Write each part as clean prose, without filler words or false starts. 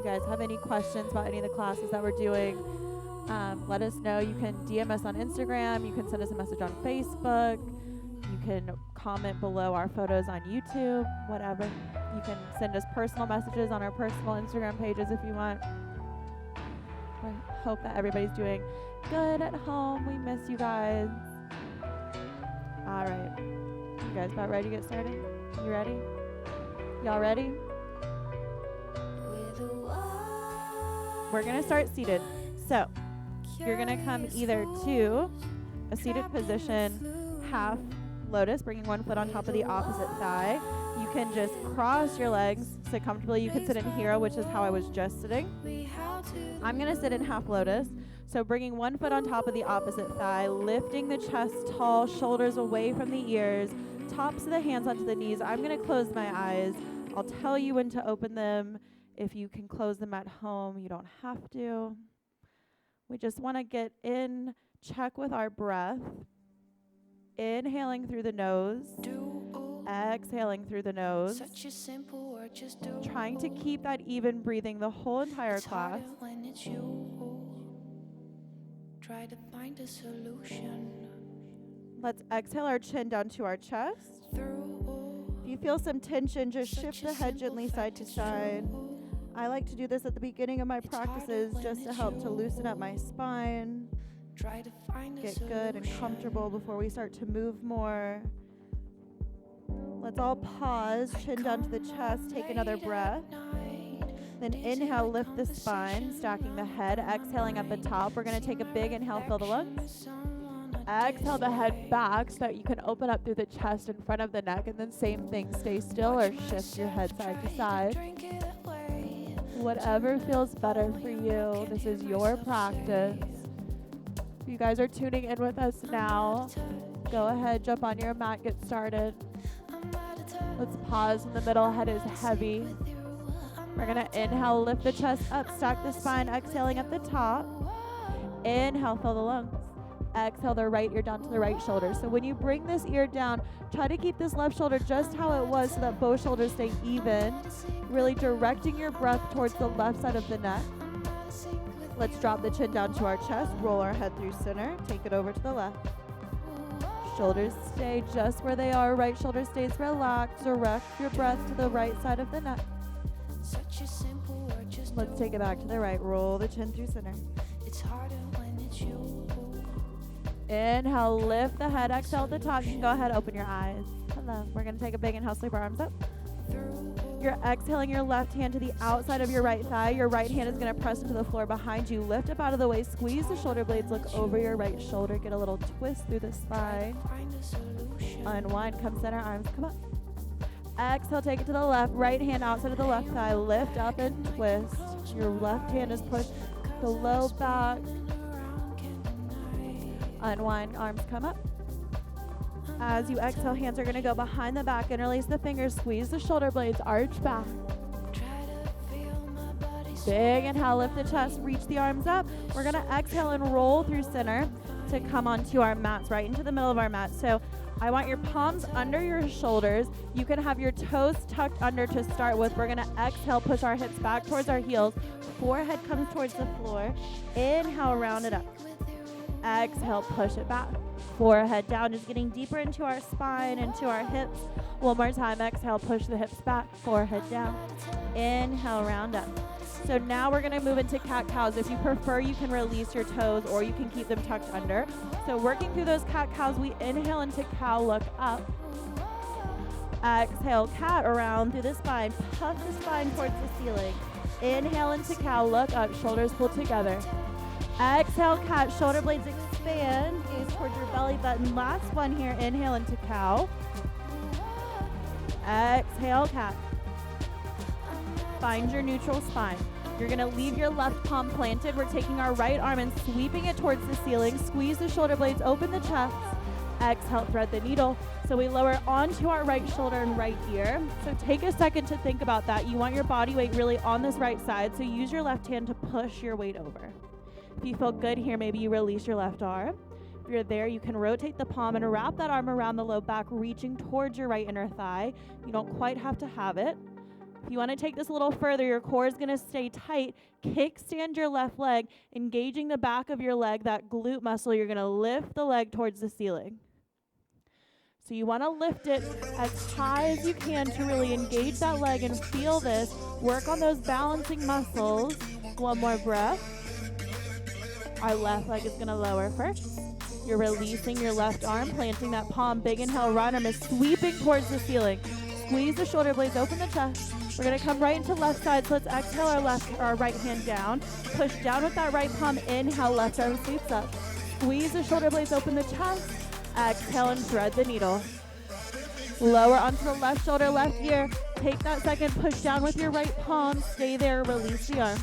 guys have any questions about any of the classes that we're doing, let us know. You can DM us on Instagram. You can send us a message on Facebook. You can comment below our photos on YouTube, whatever. You can send us personal messages on our personal Instagram pages if you want. I hope that everybody's doing good at home. We miss you guys. All right. You guys about ready to get started? You ready? Y'all ready? We're going to start seated. So you're going to come either to a seated position, half lotus, bringing one foot on top of the opposite thigh. You can just cross your legs, sit comfortably. You can sit in hero, which is how I was just sitting. I'm going to sit in half lotus. So bringing one foot on top of the opposite thigh, lifting the chest tall, shoulders away from the ears, tops of the hands onto the knees. I'm going to close my eyes. I'll tell you when to open them. If you can close them at home, you don't have to. We just want to get in check with our breath. Inhaling through the nose, exhaling through the nose. Trying to keep that even breathing the whole entire class. Try to find a solution. Let's exhale our chin down to our chest. If you feel some tension, just shift the head gently side to side. I like to do this at the beginning of my practices just to help to loosen up my spine. Get good and comfortable before we start to move more. Let's all pause, chin down to the chest, take another breath. Then inhale, lift the spine, stacking the head, exhaling at the top. We're going to take a big inhale, fill the lungs. Exhale the head back so that you can open up through the chest in front of the neck. And then same thing, stay still or shift your head side to side. Whatever feels better for you. This is your practice. If you guys are tuning in with us now, go ahead, jump on your mat, get started. Let's pause in the middle, head is heavy. We're going to inhale, lift the chest up, stack the spine, exhaling at the top. Inhale, fill the lungs. Exhale the right ear down to the right shoulder. So when you bring this ear down, try to keep this left shoulder just how it was so that both shoulders stay even. Really directing your breath towards the left side of the neck. Let's drop the chin down to our chest, roll our head through center, take it over to the left. Shoulders stay just where they are, right shoulder stays relaxed. Direct your breath to the right side of the neck. Let's take it back to the right, roll the chin through center. Inhale, lift the head, exhale at the top. You can go ahead, open your eyes. Hello. We're going to take a big inhale, sweep our arms up. You're exhaling your left hand to the outside of your right thigh. Your right hand is going to press into the floor behind you. Lift up out of the way, squeeze the shoulder blades, look over your right shoulder, get a little twist through the spine. Unwind, come center, arms come up. Exhale, take it to the left, right hand outside of the left thigh, lift up and twist. Your left hand is pushed the low back. Unwind, arms come up. As you exhale, hands are going to go behind the back, interlace the fingers, squeeze the shoulder blades, arch back. Big inhale, lift the chest, reach the arms up. We're going to exhale and roll through center to come onto our mats, right into the middle of our mat. So I want your palms under your shoulders. You can have your toes tucked under to start with. We're going to exhale, push our hips back towards our heels. Forehead comes towards the floor. Inhale, round it up. Exhale, push it back. Forehead down, just getting deeper into our spine, into our hips. One more time, exhale, push the hips back, forehead down. Inhale, round up. So now we're gonna move into cat-cows. If you prefer, you can release your toes or you can keep them tucked under. So working through those cat-cows, we inhale into cow, look up. Exhale, cat around through the spine, puff the spine towards the ceiling. Inhale into cow, look up, shoulders pull together. Exhale, cat, shoulder blades expand, gaze towards your belly button. Last one here, inhale into cow. Exhale, cat. Find your neutral spine. You're gonna leave your left palm planted. We're taking our right arm and sweeping it towards the ceiling. Squeeze the shoulder blades, open the chest. Exhale, thread the needle. So we lower onto our right shoulder and right ear. So take a second to think about that. You want your body weight really on this right side, so use your left hand to push your weight over. If you feel good here, maybe you release your left arm. If you're there, you can rotate the palm and wrap that arm around the low back, reaching towards your right inner thigh. You don't quite have to have it. If you want to take this a little further, your core is going to stay tight. Kickstand your left leg, engaging the back of your leg, that glute muscle. You're going to lift the leg towards the ceiling. So you want to lift it as high as you can to really engage that leg and feel this. Work on those balancing muscles. One more breath. Our left leg is going to lower first. You're releasing your left arm, planting that palm. Big inhale, right arm is sweeping towards the ceiling. Squeeze the shoulder blades, open the chest. We're going to come right into left side. So let's exhale our right hand down. Push down with that right palm. Inhale, left arm sweeps up. Squeeze the shoulder blades, open the chest. Exhale and thread the needle. Lower onto the left shoulder, left ear. Take that second, push down with your right palm. Stay there, release the arm.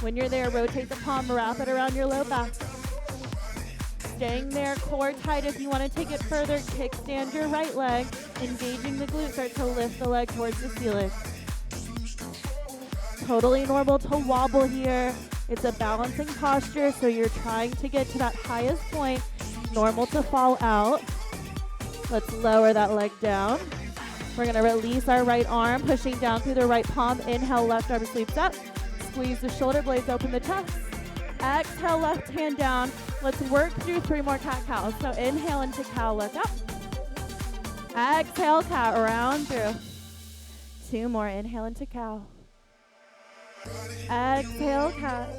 When you're there, rotate the palm, wrap it around your low back. Staying there, core tight. If you want to take it further, kickstand your right leg, engaging the glute, start to lift the leg towards the ceiling. Totally normal to wobble here. It's a balancing posture, so you're trying to get to that highest point. Normal to fall out. Let's lower that leg down. We're going to release our right arm, pushing down through the right palm. Inhale, left arm sweeps up. Squeeze the shoulder blades, open the chest. Exhale, left hand down. Let's work through 3 more cat-cows. So inhale into cow, look up. Exhale, cat, round through. 2 more, inhale into cow. Exhale, cat.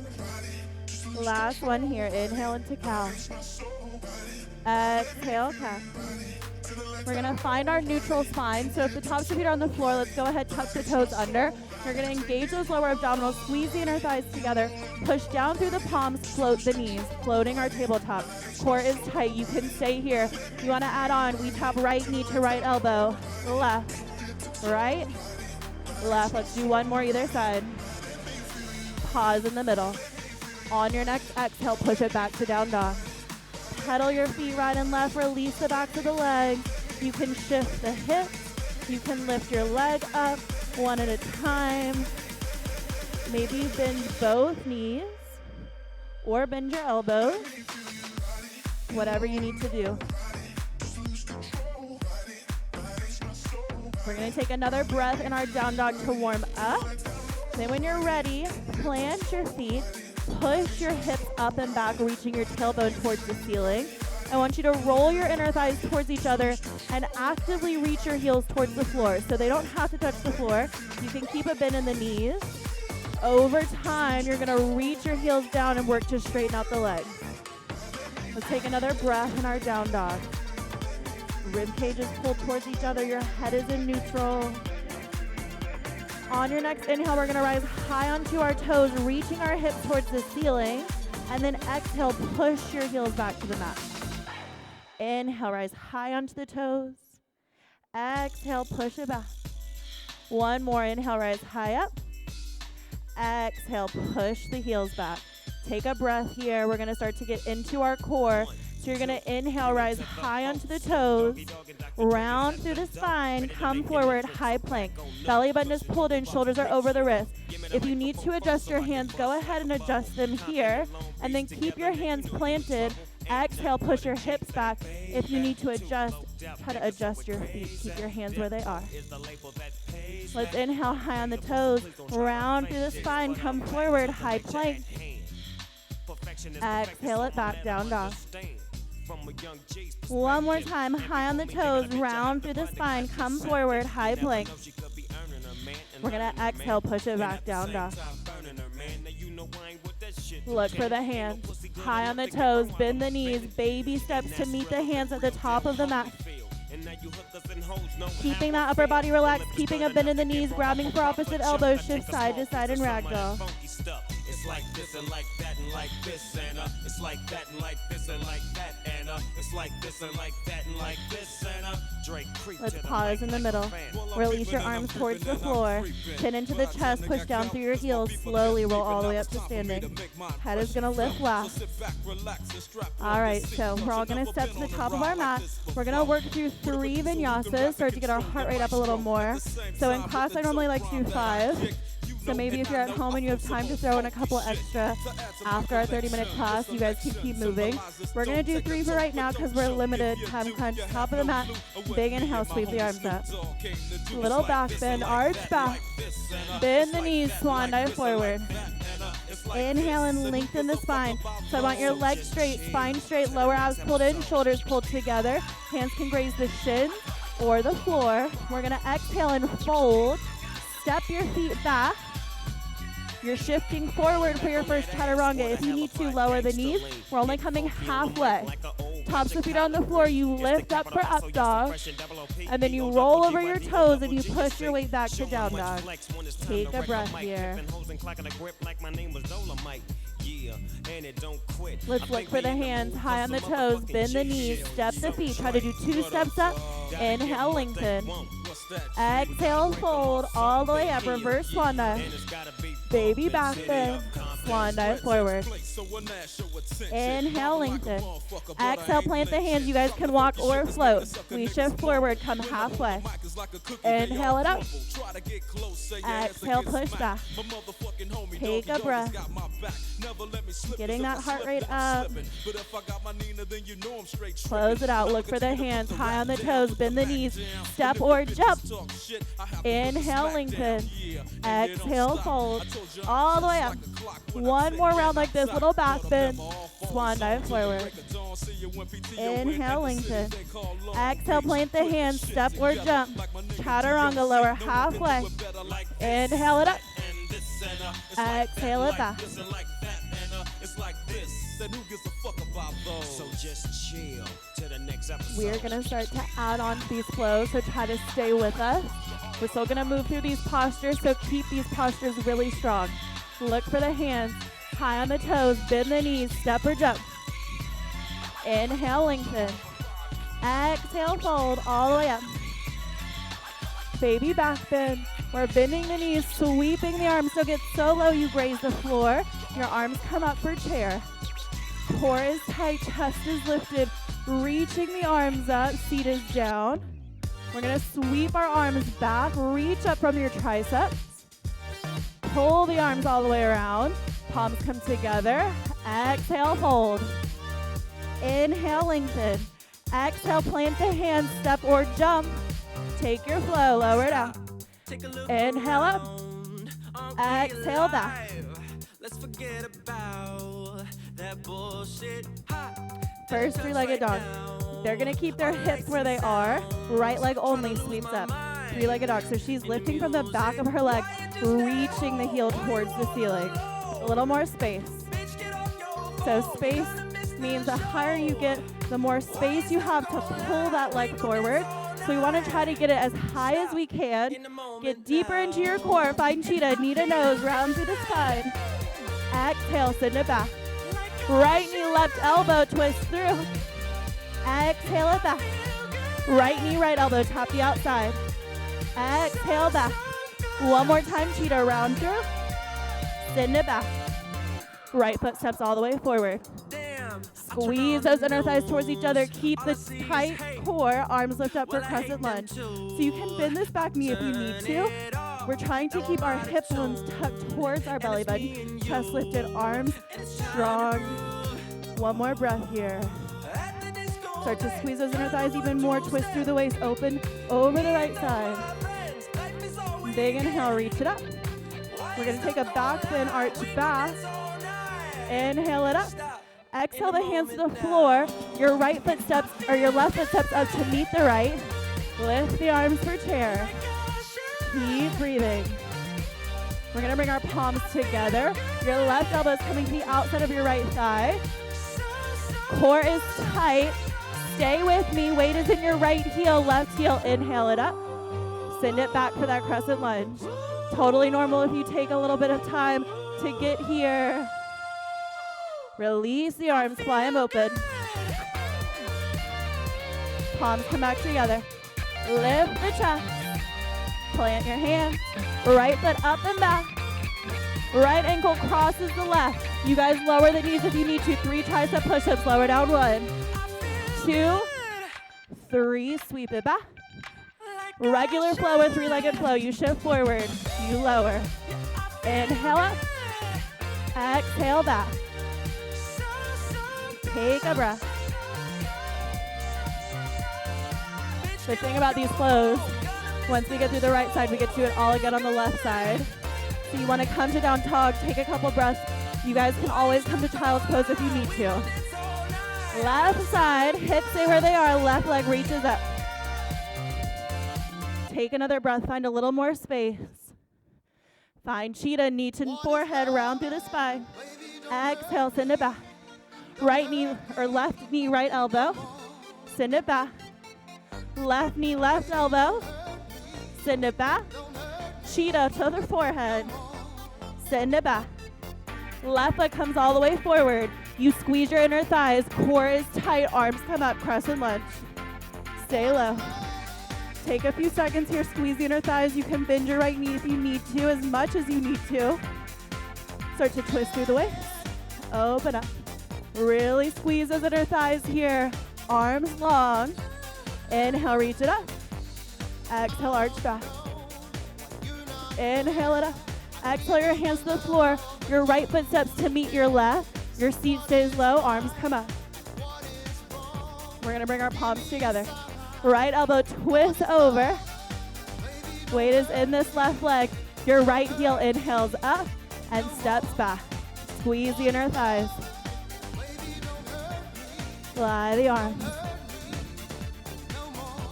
Last one here, inhale into cow. Exhale, cat. We're going to find our neutral spine. So if the tops of your feet are on the floor, let's go ahead, tuck the toes under. You're going to engage those lower abdominals, squeeze the inner thighs together, push down through the palms, float the knees, floating our tabletop. Core is tight. You can stay here. You want to add on, we tap right knee to right elbow, left, right, left. Let's do 1 more either side. Pause in the middle. On your next exhale, push it back to down dog. Pedal your feet right and left, release the back of the legs. You can shift the hips. You can lift your leg up 1 at a time. Maybe bend both knees or bend your elbows. Whatever you need to do. We're going to take another breath in our down dog to warm up. Then when you're ready, plant your feet. Push your hips up and back, reaching your tailbone towards the ceiling. I want you to roll your inner thighs towards each other and actively reach your heels towards the floor. So they don't have to touch the floor. You can keep a bend in the knees. Over time, you're going to reach your heels down and work to straighten out the legs. Let's take another breath in our down dog. Rib cages pulled towards each other. Your head is in neutral. On your next inhale, we're going to rise high onto our toes, reaching our hips towards the ceiling. And then exhale, push your heels back to the mat. Inhale, rise high onto the toes. Exhale, push it back. 1 more, inhale, rise high up. Exhale, push the heels back. Take a breath here. We're going to start to get into our core. So you're going to inhale, rise high onto the toes, round through the spine, come forward, high plank. Belly button is pulled in, shoulders are over the wrist. If you need to adjust your hands, go ahead and adjust them here, and then keep your hands planted. Exhale, push your hips back. If you need to adjust, try to adjust your feet. Keep your hands where they are. Let's inhale high on the toes, round through the spine, come forward, high plank. Exhale it back, down dog. 1 more time, high on the toes, round through the spine, come forward, high plank. We're going to exhale, push it back, down dog. Look for the hands. High on the toes, bend the knees, baby steps to meet the hands at the top of the mat. Keeping that upper body relaxed, keeping a bend in the knees, grabbing for opposite elbows, shift side to side and ragdoll. It's like this and like that and like this and it's like that and like this and like that and it's like this and like that and like this and Drake creep. Let's pause in the middle. Release your arms towards the floor. Chin into the chest, push down through your heels. Slowly roll all the way up to standing. Head is going to lift last. All right, so we're all going to step to the top of our mat. We're going to work through 3 vinyasas, start to get our heart rate up a little more. So in class, I normally like to do 5. So maybe if you're at home and you have time to throw in a couple extra after our 30-minute class, you guys can keep moving. We're going to do 3 for right now because we're limited. Time crunch. Top of the mat. Big inhale. Sweep the arms up. Little back bend. Arch back. Bend the knees. Swan dive forward. Inhale and lengthen the spine. So I want your legs straight, spine straight, lower abs pulled in, shoulders pulled together. Hands can graze the shins or the floor. We're going to exhale and fold. Step your feet back. You're shifting forward for your first chaturanga. If you need to, lower the knees. We're only coming halfway. Tops of feet on the floor. You lift up for up dog. And then you roll over your toes and you push your weight back to down dog. Take a breath here. Let's look for the hands high on the toes. Bend the knees. Step the feet. Try to do 2 steps up. Inhale, lengthen. Exhale, fold all the way up. Reverse swan dive. Baby back bend. Swan dive forward. Inhale, lengthen. Exhale, plant the hands. You guys can walk or float. We shift forward. Come halfway. Inhale it up. Exhale, push back. Take a breath. Getting that heart rate up. Close it out. Look for the hands high on the toes. Bend the knees. Step or jump. Inhale, lengthen. Exhale, fold. All the way up. One more round like this. Little back bend. Swan dive forward. Inhale, lengthen. Exhale, plant the hands. Step or jump. Chaturanga, lower halfway. Inhale it up. Exhale it back. We're going to start to add on to these flows, so try to stay with us. We're still going to move through these postures, so keep these postures really strong. Look for the hands high on the toes, bend the knees, step or jump. Inhale, lengthen. Exhale, fold all the way up. Baby back bend. We're bending the knees, sweeping the arms, so get so low you graze the floor. Your arms come up for chair. Core is tight, chest is lifted, reaching the arms up, seat is down. We're going to sweep our arms back, reach up from your triceps. Pull the arms all the way around. Palms come together. Exhale, fold. Inhale, lengthen. Exhale, plant the hands, step or jump. Take your flow, lower down. Inhale up. Exhale back. Let's forget about that bullshit. First 3-legged dog. They're going to keep their hips where they are. Right leg only sweeps up. 3-legged dog. So she's lifting from the back of her leg, reaching the heel towards the ceiling. A little more space. So space means the higher you get, the more space you have to pull that leg forward. So we want to try to get it as high as we can. Get deeper into your core. Find cheetah, knee to nose, round through the spine. Exhale, send it back. Right knee, left elbow, twist through. Exhale it back. Right knee, right elbow, tap the outside. Exhale back. One more time, cheetah, round through. Send it back. Right foot steps all the way forward. Squeeze those inner thighs towards each other. Keep the tight core. Arms lift up for crescent lunge. So you can bend this back knee if you need to. We're trying to keep our hip bones tucked towards our belly button. Chest lifted, arms strong. One more breath here. Start to squeeze those inner thighs even more. Twist through the waist, open over the right side. Big inhale, reach it up. We're going to take a back bend, arch back. Inhale it up. Exhale the hands to the floor. Your right foot steps, or your left foot steps up to meet the right. Lift the arms for chair. Keep breathing. We're going to bring our palms together. Your left elbow is coming to the outside of your right thigh. Core is tight. Stay with me. Weight is in your right heel, left heel. Inhale it up. Send it back for that crescent lunge. Totally normal if you take a little bit of time to get here. Release the arms, fly them open. Palms come back together. Lift the chest. Plant your hands. Right foot up and back. Right ankle crosses the left. You guys lower the knees if you need to. 3 tricep push-ups. Lower down. 1, 2, 3. Sweep it back. Regular flow with 3-legged flow. You shift forward. You lower. Inhale up. Exhale back. Take a breath. The thing about these flows, once we get through the right side, we get to do it all again on the left side. So you want to come to down dog, take a couple breaths. You guys can always come to child's pose if you need to. Left side, hips stay where they are, left leg reaches up. Take another breath, find a little more space. Find cheetah, knee to forehead, round through the spine. Exhale, send it back. Right knee or left knee, right elbow. Send it back. Left knee, left elbow. Send it back. Cheetah to the forehead. Send it back. Left leg comes all the way forward. You squeeze your inner thighs. Core is tight. Arms come up. Crescent lunge. Stay low. Take a few seconds here. Squeeze the inner thighs. You can bend your right knee if you need to, as much as you need to. Start to twist through the waist. Open up. Really squeeze those inner thighs here. Arms long. Inhale, reach it up. Exhale, arch back. Inhale it up. Exhale your hands to the floor. Your right foot steps to meet your left. Your seat stays low, arms come up. We're gonna bring our palms together. Right elbow twists over. Weight is in this left leg. Your right heel inhales up and steps back. Squeeze the inner thighs. Fly the arms.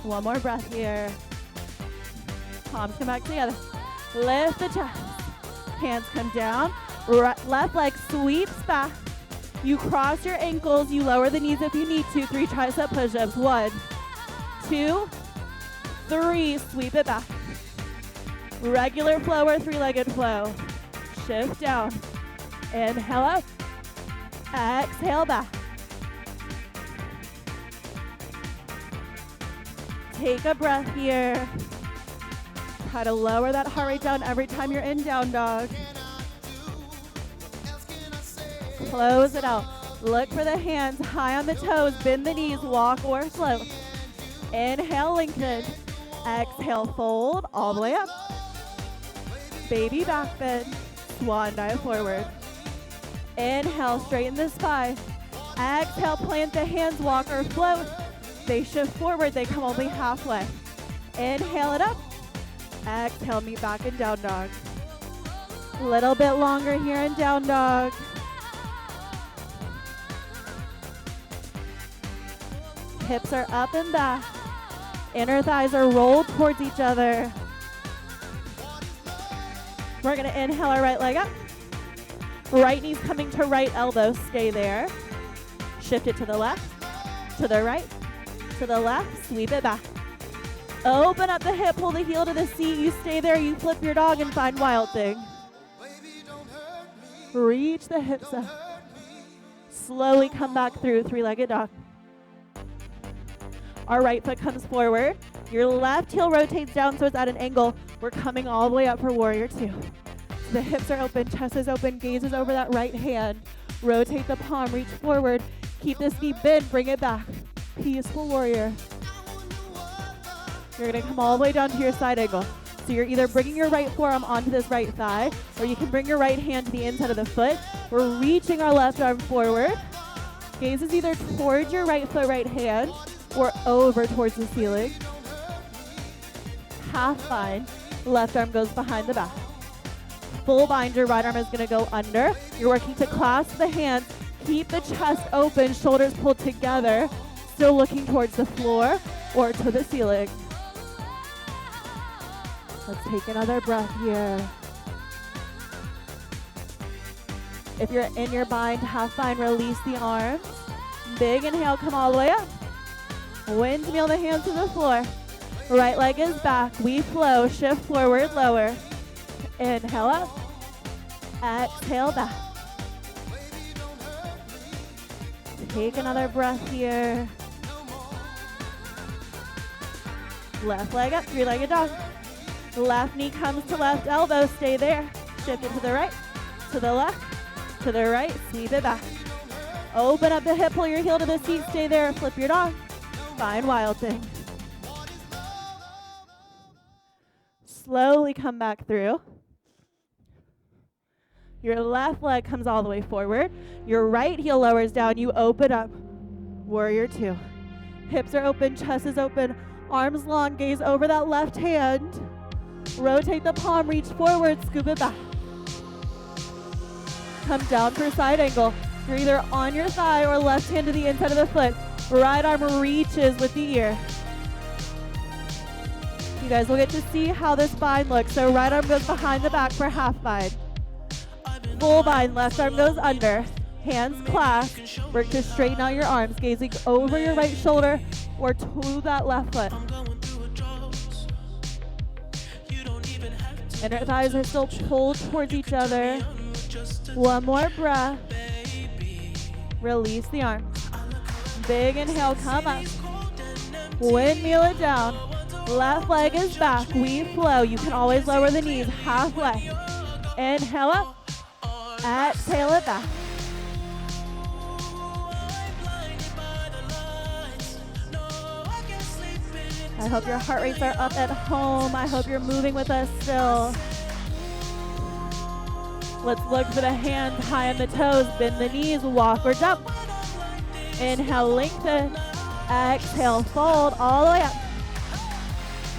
One more breath here. Palms come back together. Lift the chest. Hands come down. Left leg sweeps back. You cross your ankles. You lower the knees if you need to. 3 tricep push-ups. 1, 2, 3. Sweep it back. Regular flow or 3-legged flow. Shift down. Inhale up. Exhale back. Take a breath here. Try to lower that heart rate down every time you're in down dog. Close it out. Look for the hands high on the toes. Bend the knees, walk or float. Inhale, lengthen. Exhale, fold all the way up. Baby back bend. Swan dive forward. Inhale, straighten the spine. Exhale, plant the hands, walk or float. They shift forward, they come only halfway. Inhale it up. Exhale, meet back in down dog. A little bit longer here in down dog. Hips are up and back. Inner thighs are rolled towards each other. We're gonna inhale our right leg up. Right knee's coming to right elbow, stay there. Shift it to the left, to the right, to the left, sweep it back. Open up the hip, pull the heel to the seat. You stay there, you flip your dog and find wild thing. Reach the hips up. Slowly come back through 3-legged dog. Our right foot comes forward. Your left heel rotates down so it's at an angle. We're coming all the way up for warrior 2. So the hips are open, chest is open, gaze is over that right hand. Rotate the palm, reach forward. Keep this knee bent, bring it back. Peaceful warrior. You're gonna come all the way down to your side angle. So you're either bringing your right forearm onto this right thigh, or you can bring your right hand to the inside of the foot. We're reaching our left arm forward. Gaze is either towards your right foot, right hand, or over towards the ceiling. Half bind, left arm goes behind the back. Full bind, your right arm is gonna go under. You're working to clasp the hands, keep the chest open, shoulders pulled together, still looking towards the floor or to the ceiling. Let's take another breath here. If you're in your bind, half bind, release the arms. Big inhale, come all the way up. Windmill the hands to the floor. Right leg is back. We flow, shift forward, lower. Inhale up. Exhale back. Take another breath here. Left leg up, 3-legged dog. Left knee comes to left elbow, stay there. Shift it to the right, to the left, to the right, sweep it back. Open up the hip, pull your heel to the seat, stay there, flip your dog. Find wild thing. Slowly come back through. Your left leg comes all the way forward. Your right heel lowers down. You open up. Warrior two. Hips are open, chest is open, arms long, gaze over that left hand. Rotate the palm, reach forward, scoop it back. Come down for side angle. You're either on your thigh or left hand to the inside of the foot. Right arm reaches with the ear. You guys will get to see how this bind looks. So right arm goes behind the back for half bind. Full bind, left arm goes under. Hands clasped. Work to straighten out your arms, gazing over your right shoulder or to that left foot. Inner thighs are still pulled towards each other. One more breath. Release the arms. Big inhale, come up. Windmill it down. Left leg is back. We flow. You can always lower the knees. Halfway. Inhale up. Exhale it back. I hope your heart rates are up at home. I hope you're moving with us still. Let's look for the hands high on the toes. Bend the knees, walk or jump. Inhale, lengthen. Exhale, fold all the way up.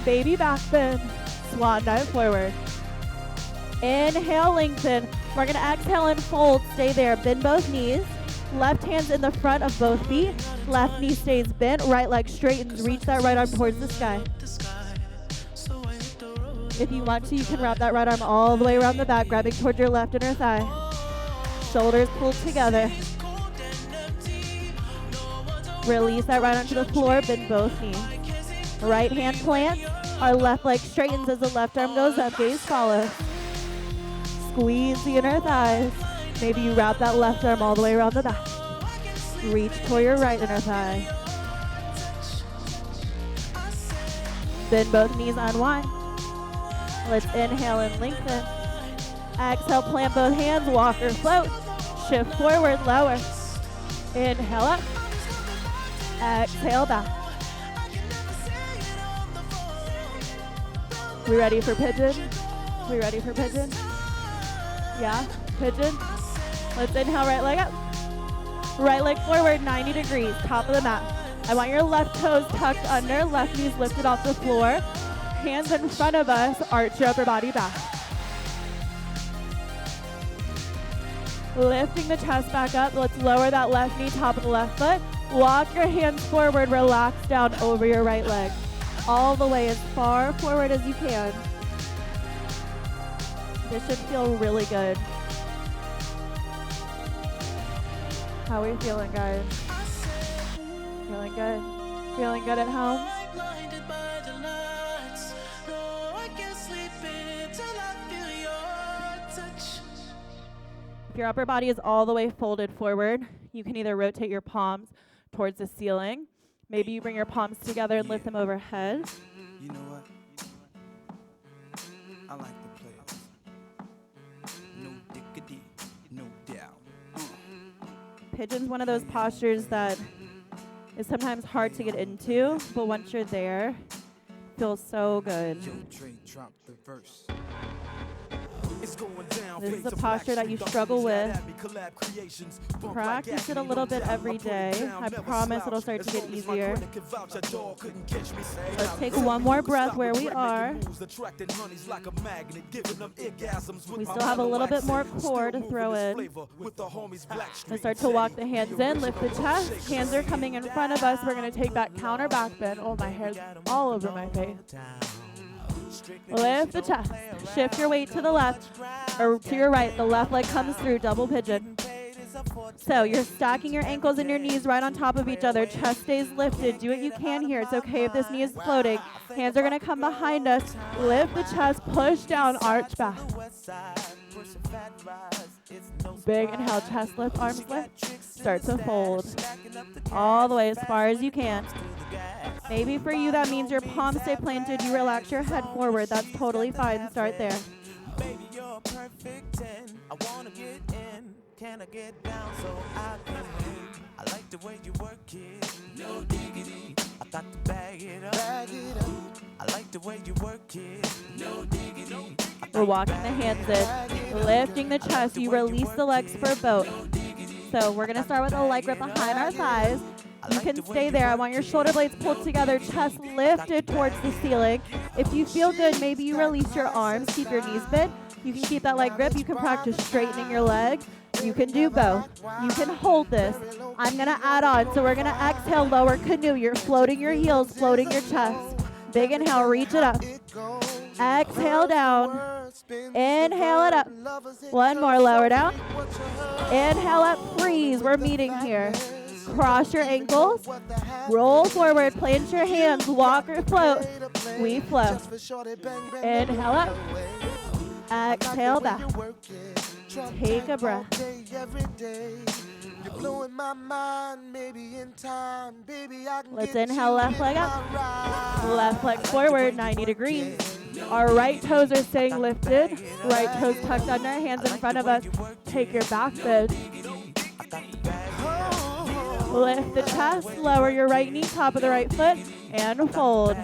Baby back bend. Swan dive forward. Inhale, lengthen. We're going to exhale and fold. Stay there. Bend both knees. Left hand's in the front of both feet. Left knee stays bent. Right leg straightens. Reach that right arm towards the sky. If you want to, you can wrap that right arm all the way around the back, grabbing towards your left inner thigh. Shoulders pulled together. Release that right arm to the floor. Bend both knees. Right hand plants. Our left leg straightens as the left arm goes up. Gaze follows. Squeeze the inner thighs. Maybe you wrap that left arm all the way around the back. Reach toward your right inner thigh. Bend both knees, unwind. Let's inhale and lengthen. Exhale, plant both hands, walk or float. Shift forward, lower. Inhale up. Exhale back. We ready for pigeon? We ready for pigeon? Yeah, pigeon. Let's inhale, right leg up. Right leg forward, 90 degrees, top of the mat. I want your left toes tucked under, left knees lifted off the floor. Hands in front of us, arch your upper body back. Lifting the chest back up, let's lower that left knee, top of the left foot. Walk your hands forward, relax down over your right leg. All the way as far forward as you can. This should feel really good. How are we feeling, guys? Feeling good? Feeling good at home? If your upper body is all the way folded forward, you can either rotate your palms towards the ceiling. Maybe you bring your palms together and lift them overhead. You know what? I like the players. No diggity, no doubt. Pigeon's one of those postures that is sometimes hard to get into, but once you're there, it feels so good. This is a posture that you struggle with. Practice it a little bit every day. I promise it'll start to get easier. Let's take one more breath where we are. We still have a little bit more core to throw in. Let's start to walk the hands in, lift the chest. Hands are coming in front of us. We're going to take that counter back bend. Oh, my hair's all over my face. Lift the chest. Shift your weight to the left or to your right. The left leg comes through, double pigeon. So you're stacking your ankles and your knees right on top of each other. Chest stays lifted. Do what you can here. It's okay if this knee is floating. Hands are going to come behind us. Lift the chest, push down, arch back. Big inhale, chest lift, arms lift. Start to fold. All the way as far as you can. Maybe for you that means your palms stay planted, you relax your head forward. That's totally fine. Start there. Baby, you're perfect 10. I wanna get in. Can I get down so I can win? I like the way you work it. No diggity. I got to bag it up. I like the way you work it. No diggity. We're walking the hands in. Lifting the chest, you release the legs for both. So we're going to start with a leg grip behind our thighs. You can stay there. I want your shoulder blades pulled together, chest lifted towards the ceiling. If you feel good, maybe you release your arms, keep your knees bent. You can keep that leg grip. You can practice straightening your legs. You can do both. You can hold this. I'm going to add on. So we're going to exhale, lower canoe. You're floating your heels, floating your chest. Big inhale, reach it up. Exhale down. Inhale it up. One more, lower down. Inhale up, freeze. We're meeting here. Cross your ankles. Roll forward, plant your hands, walk or float. We flow. Inhale up. Exhale back. Take a breath. Let's inhale, left leg up. Left leg forward, 90 degrees. Our right toes are staying lifted. Right toes tucked under, hands in front of us. Take your back bend. Lift the chest, lower your right knee, top of the right foot, and fold.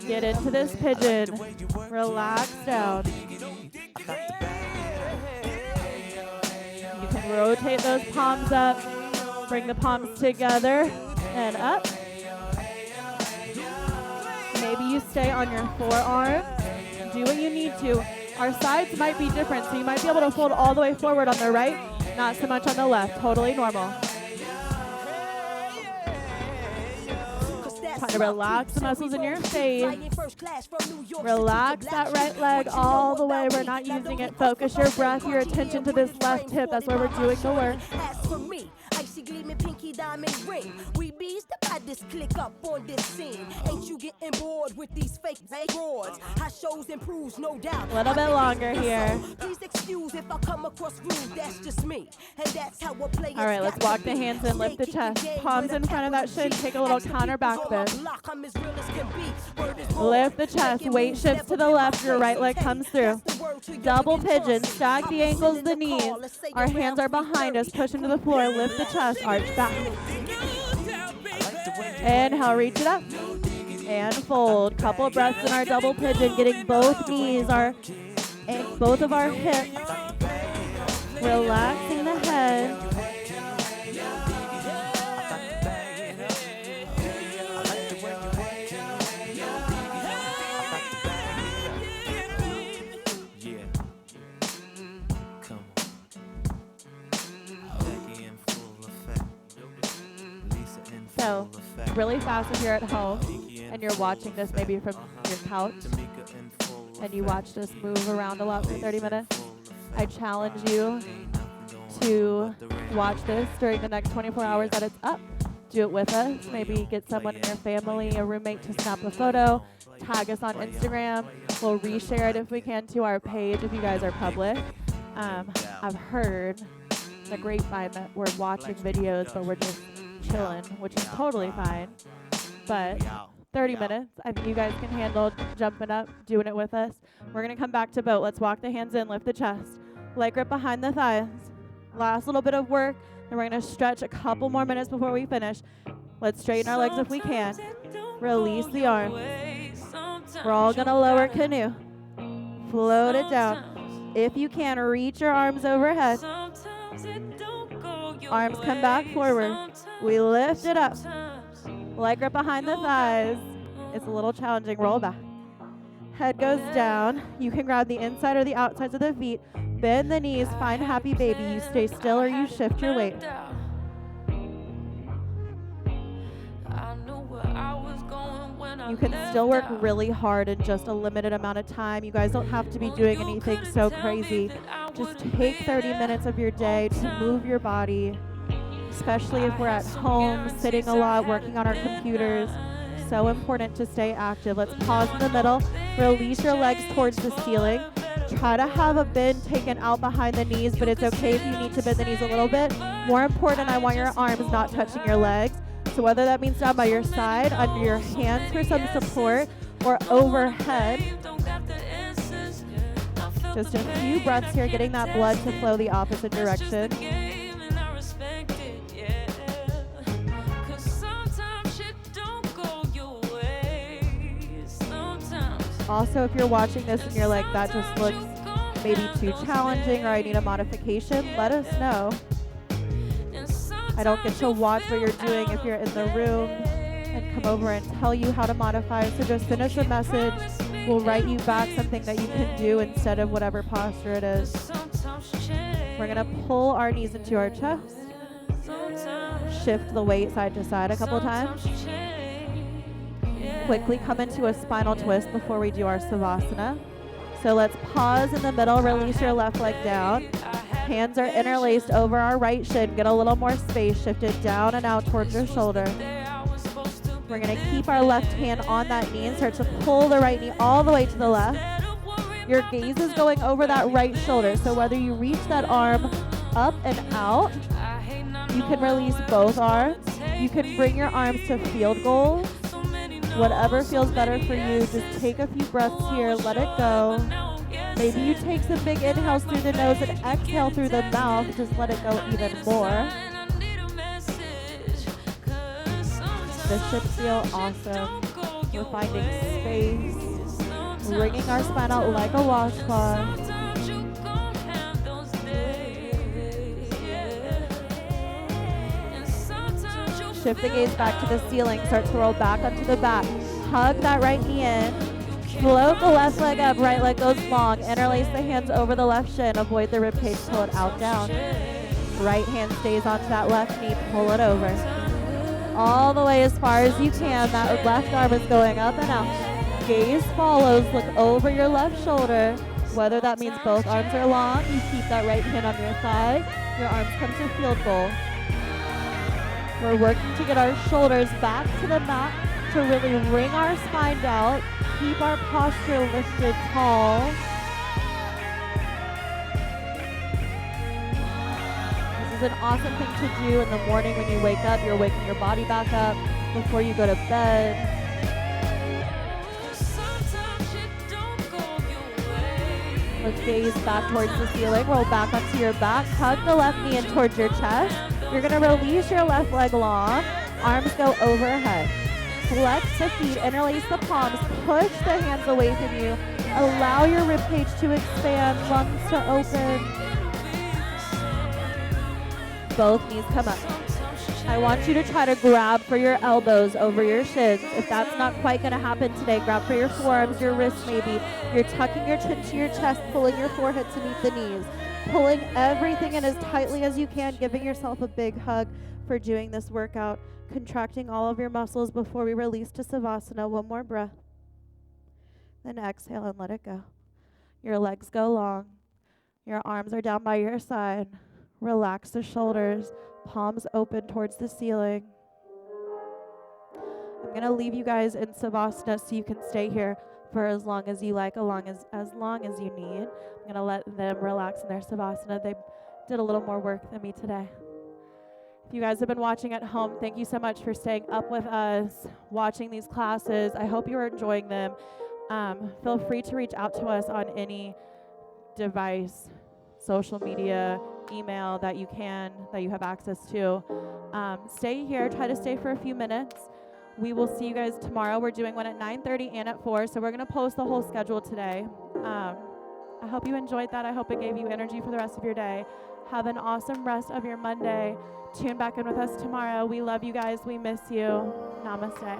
Get into this pigeon. Relax down. You can rotate those palms up. Bring the palms together and up. Maybe you stay on your forearms. Do what you need to. Our sides might be different, so you might be able to fold all the way forward on the right, not so much on the left. Totally normal. Try to relax the muscles in your face. Relax that right leg all the way. We're not using it. Focus your breath, your attention to this left hip. That's where we're doing the work. Icy gleaming pinky diamond ring. We bees the baddest click up on this scene. Ain't you getting bored with these fake broads? How shows improves, no doubt. A little bit longer here. Please excuse if I come across rude, that's just me. And that's how we're playing. All right, let's walk the hands in, lift the chest. Palms in front of that shin. Take a little counter back bend. Lift the chest. Weight shifts to the left. Your right leg comes through. Double pigeon. Stack the ankles, the knees. Our hands are behind us. Push into the floor. Lift the chest. Arch back. Inhale, reach it up. And fold. Couple breaths in our double pigeon. Getting both knees, and both of our hips. Relaxing the head. So, really fast if you're at home and you're watching this maybe from your couch and you watched us move around a lot for 30 minutes, I challenge you to watch this during the next 24 hours that it's up. Do it with us. Maybe get someone in your family, a roommate to snap a photo, tag us on Instagram. We'll reshare it if we can to our page if you guys are public. I've heard the grapevine that we're watching videos, but we're just chilling, which is totally fine. But 30 minutes, I think you guys can handle jumping up, doing it with us. We're going to come back to boat. Let's walk the hands in, lift the chest. Leg grip behind the thighs. Last little bit of work, and we're going to stretch a couple more minutes before we finish. Let's straighten our legs if we can. Release the arms. We're all going to lower canoe. Float it down. If you can, reach your arms overhead. Arms come back forward. We lift it up. Leg grip behind the thighs. It's a little challenging. Roll back. Head goes down. You can grab the inside or the outsides of the feet. Bend the knees. Find happy baby. You stay still or you shift your weight. You can still work really hard in just a limited amount of time. You guys don't have to be doing anything so crazy. Just take 30 minutes of your day to move your body, especially if we're at home, sitting a lot, working on our computers. So important to stay active. Let's pause in the middle. Release your legs towards the ceiling. Try to have a bend taken out behind the knees, but it's okay if you need to bend the knees a little bit. More important, I want your arms not touching your legs. So whether that means down by your side, under your hands for some support, or overhead. Just a few breaths here, getting that blood to flow the opposite direction. Also, if you're watching this and you're like, that just looks maybe too challenging or I need a modification, let us know. I don't get to watch what you're doing if you're in the room and come over and tell you how to modify. So just send us a message. We'll write you back something that you can do instead of whatever posture it is. We're going to pull our knees into our chest. Shift the weight side to side a couple times. Quickly come into a spinal twist before we do our Savasana. So let's pause in the middle, release your left leg down. Hands are interlaced over our right shin. Get a little more space, shift it down and out towards your shoulder. We're going to keep our left hand on that knee and start to pull the right knee all the way to the left. Your gaze is going over that right shoulder. So whether you reach that arm up and out, you can release both arms. You can bring your arms to field goals. Whatever feels better for you, just take a few breaths here, let it go. Maybe you take some big inhales through the nose and exhale through the mouth, just let it go even more. This should feel awesome. We're finding space, wringing our spine out like a washcloth. Shift the gaze back to the ceiling. Start to roll back onto the back. Hug that right knee in. Float the left leg up. Right leg goes long. Interlace the hands over the left shin. Avoid the ribcage. Pull it out, down. Right hand stays onto that left knee. Pull it over. All the way as far as you can. That left arm is going up and out. Gaze follows. Look over your left shoulder. Whether that means both arms are long, you keep that right hand on your thigh. Your arms come to field goal. We're working to get our shoulders back to the mat to really wring our spine out, keep our posture lifted tall. This is an awesome thing to do in the morning when you wake up. You're waking your body back up before you go to bed. Let's gaze back towards the ceiling. Roll back onto your back. Hug the left knee in towards your chest. You're going to release your left leg long. Arms go overhead. Flex the feet. Interlace the palms. Push the hands away from you. Allow your ribcage to expand. Lungs to open. Both knees come up. I want you to try to grab for your elbows over your shins. If that's not quite going to happen today, grab for your forearms, your wrists maybe. You're tucking your chin to your chest, pulling your forehead to meet the knees. Pulling everything in as tightly as you can, giving yourself a big hug for doing this workout. Contracting all of your muscles before we release to Savasana. One more breath. Then exhale and let it go. Your legs go long. Your arms are down by your side. Relax the shoulders. Palms open towards the ceiling. I'm going to leave you guys in Savasana so you can stay here for as long as you like, as long as you need. I'm going to let them relax in their Savasana. They did a little more work than me today. If you guys have been watching at home, thank you so much for staying up with us, watching these classes. I hope you are enjoying them. Feel free to reach out to us on any device, social media, email that you have access to. Stay here. Try to stay for a few minutes. We will see you guys tomorrow. We're doing one at 9:30 and at 4, so we're going to post the whole schedule today. I hope you enjoyed that. I hope it gave you energy for the rest of your day. Have an awesome rest of your Monday. Tune back in with us tomorrow. We love you guys. We miss you. Namaste.